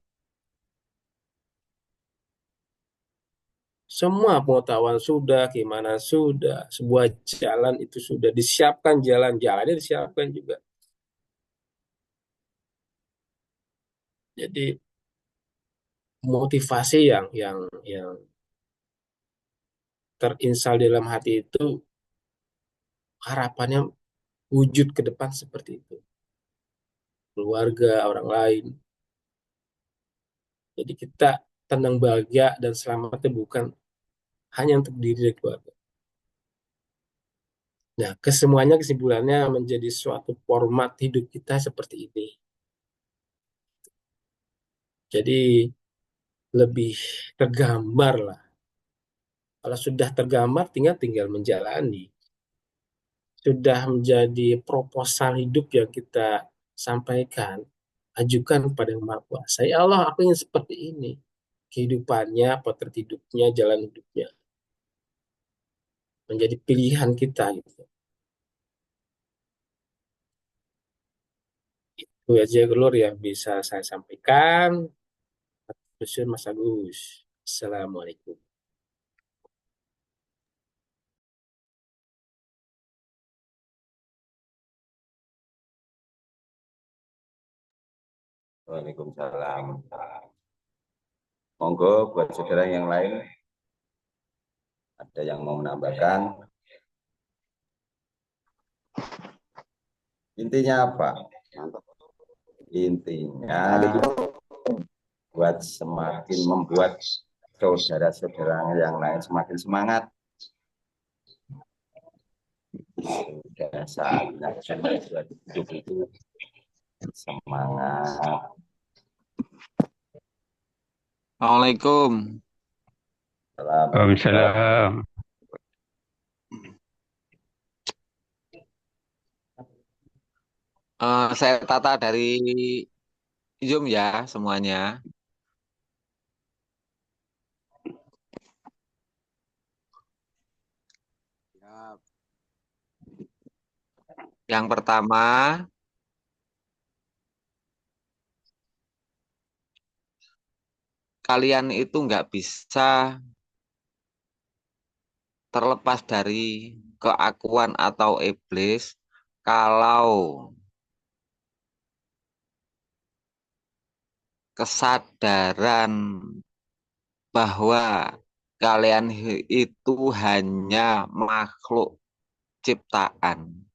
Semua pengetahuan sudah, keimanan sudah, sebuah jalan itu sudah disiapkan, jalannya disiapkan juga. Jadi motivasi yang terinstal dalam hati itu harapannya wujud ke depan seperti itu. Keluarga, orang lain. Jadi kita tenang, bahagia, dan selamatnya bukan hanya untuk diri dan keluarga. Nah, kesemuanya kesimpulannya menjadi suatu format hidup kita seperti ini. Jadi lebih tergambar lah. Kalau sudah tergambar, tinggal menjalani. Sudah menjadi proposal hidup yang kita sampaikan. ajukan pada Yang Maha Kuasa. Ya Allah, aku ingin seperti ini. Kehidupannya, potret hidupnya, jalan hidupnya. Menjadi pilihan kita gitu. Itu aja Lur yang bisa saya sampaikan. Terus Mas Agus. Assalamualaikum. Waalaikumsalam. Monggo buat saudara yang lain, ada yang mau menambahkan? Intinya apa? Intinya buat semakin membuat saudara-saudara yang lain semakin semangat. Sudah saatnya buat hidup itu semangat. Assalamualaikum. Waalaikumsalam. Saya Tata dari Zoom ya semuanya. Yang pertama, kalian itu nggak bisa terlepas dari keakuan atau iblis kalau kesadaran bahwa kalian itu hanya makhluk ciptaan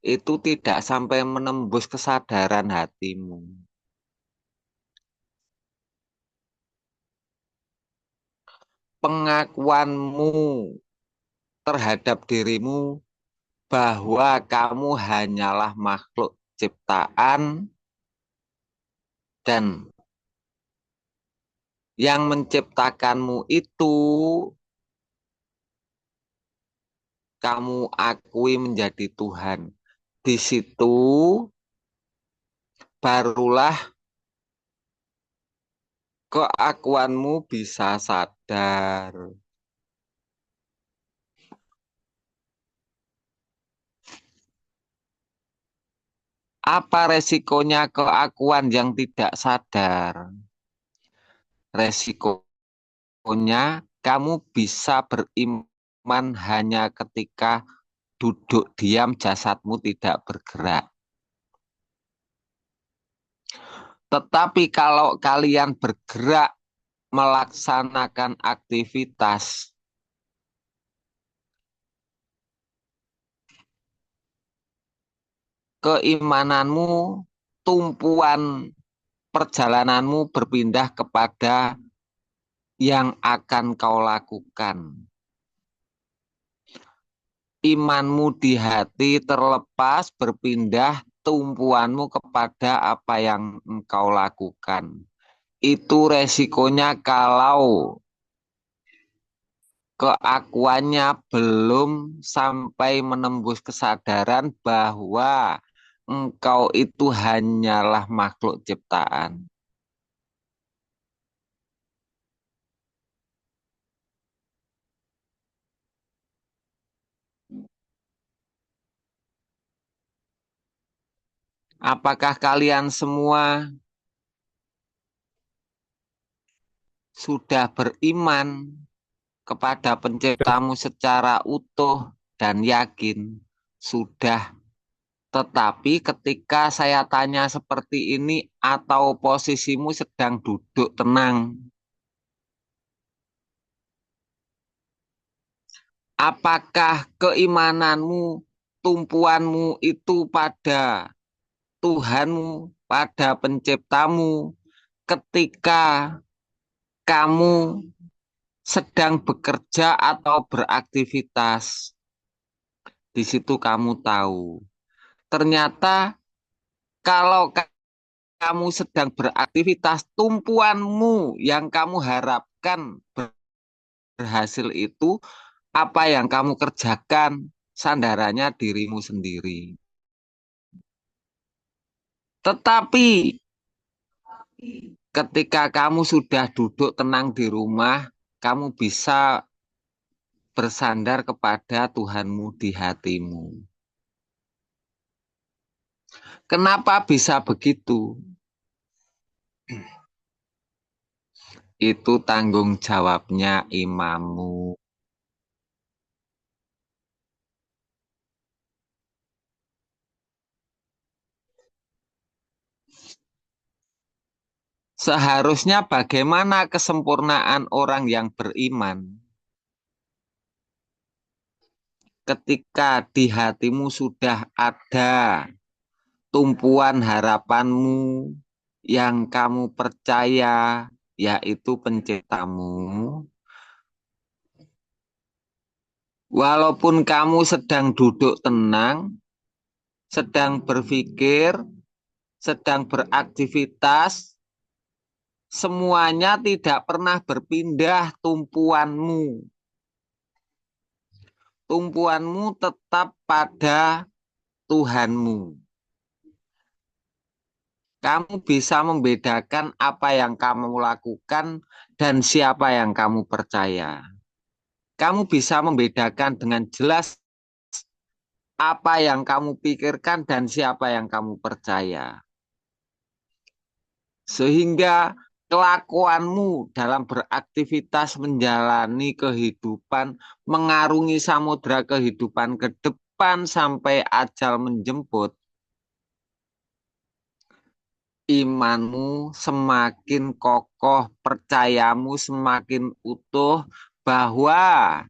itu tidak sampai menembus kesadaran hatimu. Pengakuanmu terhadap dirimu bahwa kamu hanyalah makhluk ciptaan dan yang menciptakanmu itu kamu akui menjadi Tuhan. Di situ barulah keakuanmu bisa sadar. Apa resikonya keakuan yang tidak sadar? Resikonya kamu bisa beriman hanya ketika duduk diam jasadmu tidak bergerak. Tetapi kalau kalian bergerak melaksanakan aktivitas, keimananmu, tumpuan perjalananmu berpindah kepada yang akan kau lakukan. Imanmu di hati terlepas berpindah tumpuanmu kepada apa yang engkau lakukan. Itu resikonya kalau keakuannya belum sampai menembus kesadaran bahwa engkau itu hanyalah makhluk ciptaan. Apakah kalian semua sudah beriman kepada penciptamu secara utuh dan yakin? Sudah. Tetapi ketika saya tanya seperti ini atau posisimu sedang duduk tenang, apakah keimananmu, tumpuanmu itu pada Tuhanmu, pada penciptamu ketika kamu sedang bekerja atau beraktivitas? Di situ kamu tahu. Ternyata kalau kamu sedang beraktivitas, tumpuanmu yang kamu harapkan berhasil itu, apa yang kamu kerjakan, sandarannya dirimu sendiri. Tetapi Ketika kamu sudah duduk tenang di rumah, kamu bisa bersandar kepada Tuhanmu di hatimu. Kenapa bisa begitu? Itu tanggung jawabnya imammu. Seharusnya bagaimana kesempurnaan orang yang beriman? Ketika di hatimu sudah ada tumpuan harapanmu yang kamu percaya, yaitu penciptamu. Walaupun kamu sedang duduk tenang, sedang berpikir, sedang beraktivitas, semuanya tidak pernah berpindah tumpuanmu. Tumpuanmu tetap pada Tuhanmu. Kamu bisa membedakan apa yang kamu lakukan dan siapa yang kamu percaya. Kamu bisa membedakan dengan jelas apa yang kamu pikirkan dan siapa yang kamu percaya. Sehingga kelakuanmu dalam beraktivitas menjalani kehidupan, mengarungi samudra kehidupan ke depan sampai ajal menjemput, imanmu semakin kokoh, percayamu semakin utuh bahwa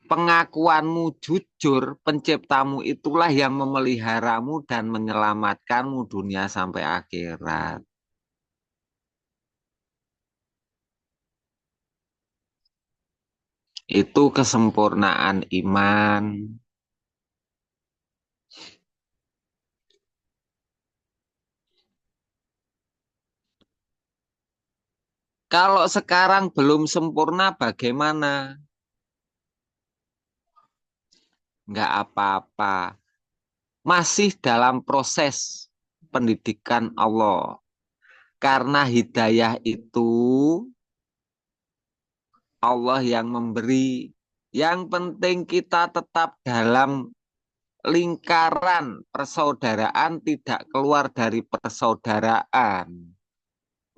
pengakuanmu jujur, penciptamu itulah yang memeliharamu dan menyelamatkanmu dunia sampai akhirat. Itu kesempurnaan iman. Kalau sekarang belum sempurna bagaimana? Enggak apa-apa. Masih dalam proses pendidikan Allah. Karena hidayah itu Allah yang memberi. Yang penting kita tetap dalam lingkaran persaudaraan, tidak keluar dari persaudaraan.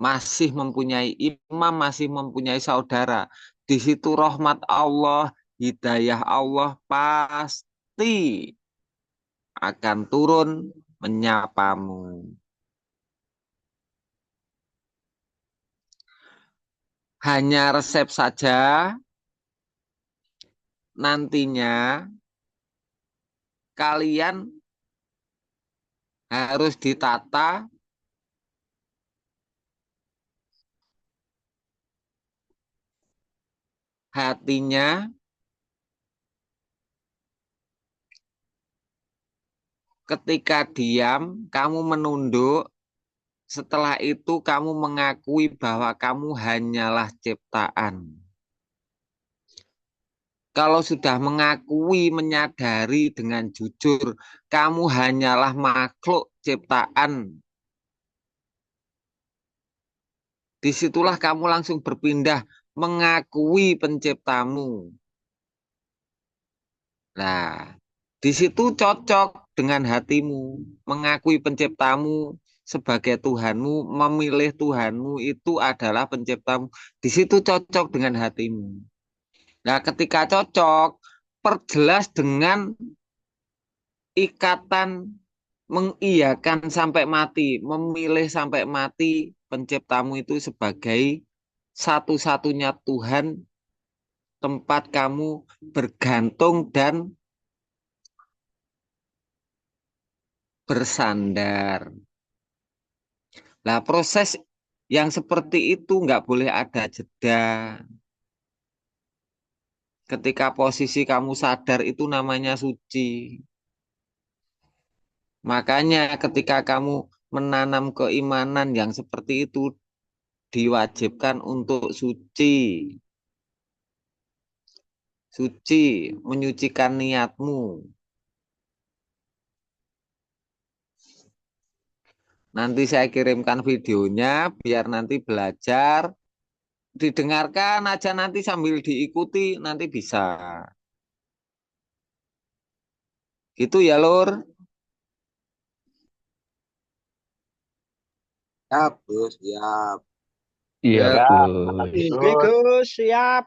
Masih mempunyai imam, masih mempunyai saudara. Di situ rahmat Allah, hidayah Allah pasti akan turun menyapamu. Hanya resep saja, nantinya kalian harus ditata hatinya ketika diam, kamu menunduk. Setelah itu kamu mengakui bahwa kamu hanyalah ciptaan. Kalau sudah mengakui, menyadari dengan jujur, kamu hanyalah makhluk ciptaan. Disitulah kamu langsung berpindah mengakui penciptamu. Nah, di situ cocok dengan hatimu, mengakui penciptamu sebagai Tuhanmu, memilih Tuhanmu itu adalah penciptamu. Di situ cocok dengan hatimu. Nah, ketika cocok, perjelas dengan ikatan mengiyakan sampai mati, memilih sampai mati penciptamu itu sebagai satu-satunya Tuhan, tempat kamu bergantung dan bersandar. Nah, proses yang seperti itu nggak boleh ada jeda. Ketika posisi kamu sadar itu namanya suci. Makanya ketika kamu menanam keimanan yang seperti itu diwajibkan untuk suci. Suci, menyucikan niatmu. Nanti saya kirimkan videonya biar nanti belajar, didengarkan aja nanti sambil diikuti nanti bisa. Gitu ya, Lur. Siap, Gus, siap. Iya, Ya, Gus. makasih Oke, Gus. Gus, siap.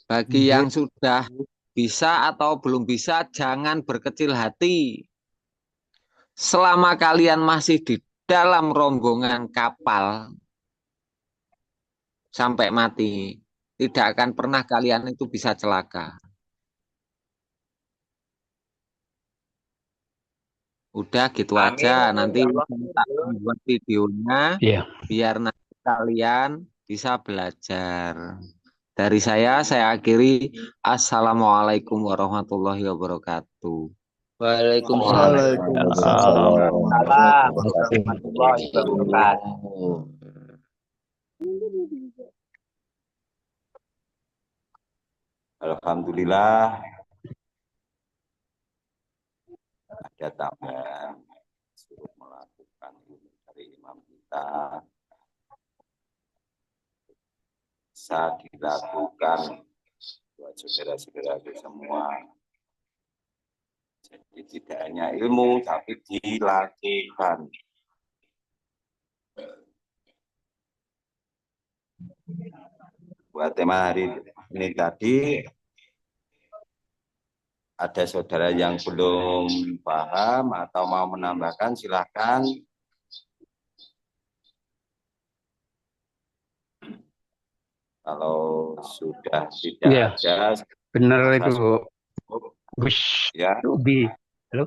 Bagi yang sudah bisa atau belum bisa, jangan berkecil hati. Selama kalian masih di dalam rombongan kapal sampai mati, tidak akan pernah kalian itu bisa celaka. Udah gitu Amin, aja. amin, Nanti ya Allah. tak buat videonya Iya. biar nanti kalian bisa belajar. Dari saya akhiri. Assalamualaikum warahmatullahi wabarakatuh. Waalaikumsalam. Waalaikumsalam warahmatullahi wabarakatuh. Alhamdulillah ada tambahan suruh melakukan ini dari imam kita bisa dilakukan buat saudara-saudara semua. Jadi tidak hanya ilmu tapi dilakukan. Buat tema hari ini tadi ada saudara yang belum paham atau mau menambahkan silahkan. Kalau sudah tidak Iya. ada, Benar masa itu, Gus ya. Ruby. Halo.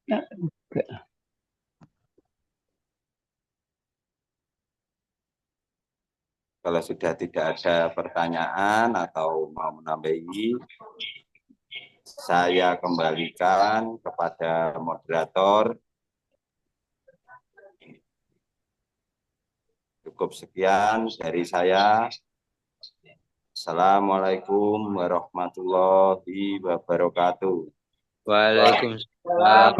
Ya, enggak. Kalau sudah tidak ada pertanyaan atau mau menambahi, saya kembalikan kepada moderator. Cukup sekian dari saya. Assalamualaikum warahmatullahi wabarakatuh. Waalaikumsalam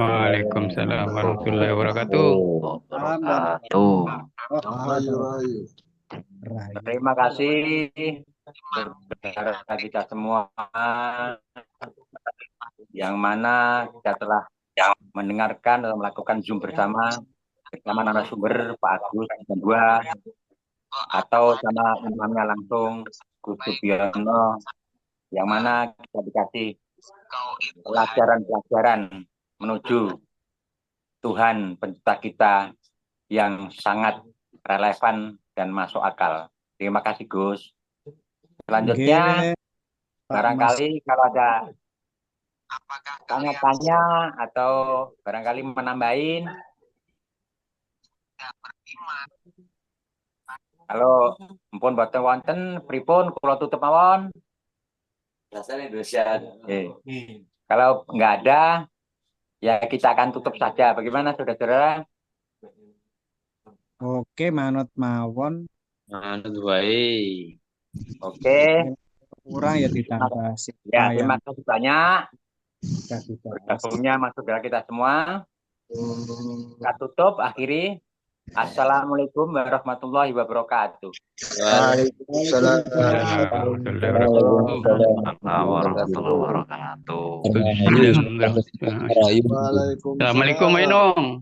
warahmatullahi wabarakatuh. Terima kasih saudara kita semua yang mana kita telah mendengarkan dan melakukan Zoom bersama narasumber Pak Agus dan dua atau sama imamnya langsung Gus Subiono, yang mana kita dikasih pelajaran-pelajaran menuju Tuhan pencipta kita yang sangat relevan dan masuk akal. Terima kasih Gus. Selanjutnya, barangkali kalau ada tanya-tanya atau barangkali menambahin, kalau mpun boten wonten pripun kula tutup mawon. Bahasa Indonesia. Kalau nggak ada, ya kita akan tutup saja. Bagaimana saudara-saudara? Oke, manut mawon. Manut baik. Oke. Kurang ya ditambah Ya, terima kasih banyak. kita Bergabungnya mas saudara kita semua. Kita tutup, akhiri. Assalamualaikum warahmatullahi wabarakatuh. Waalaikumsalam warahmatullahi wabarakatuh. Assalamualaikum Ainung.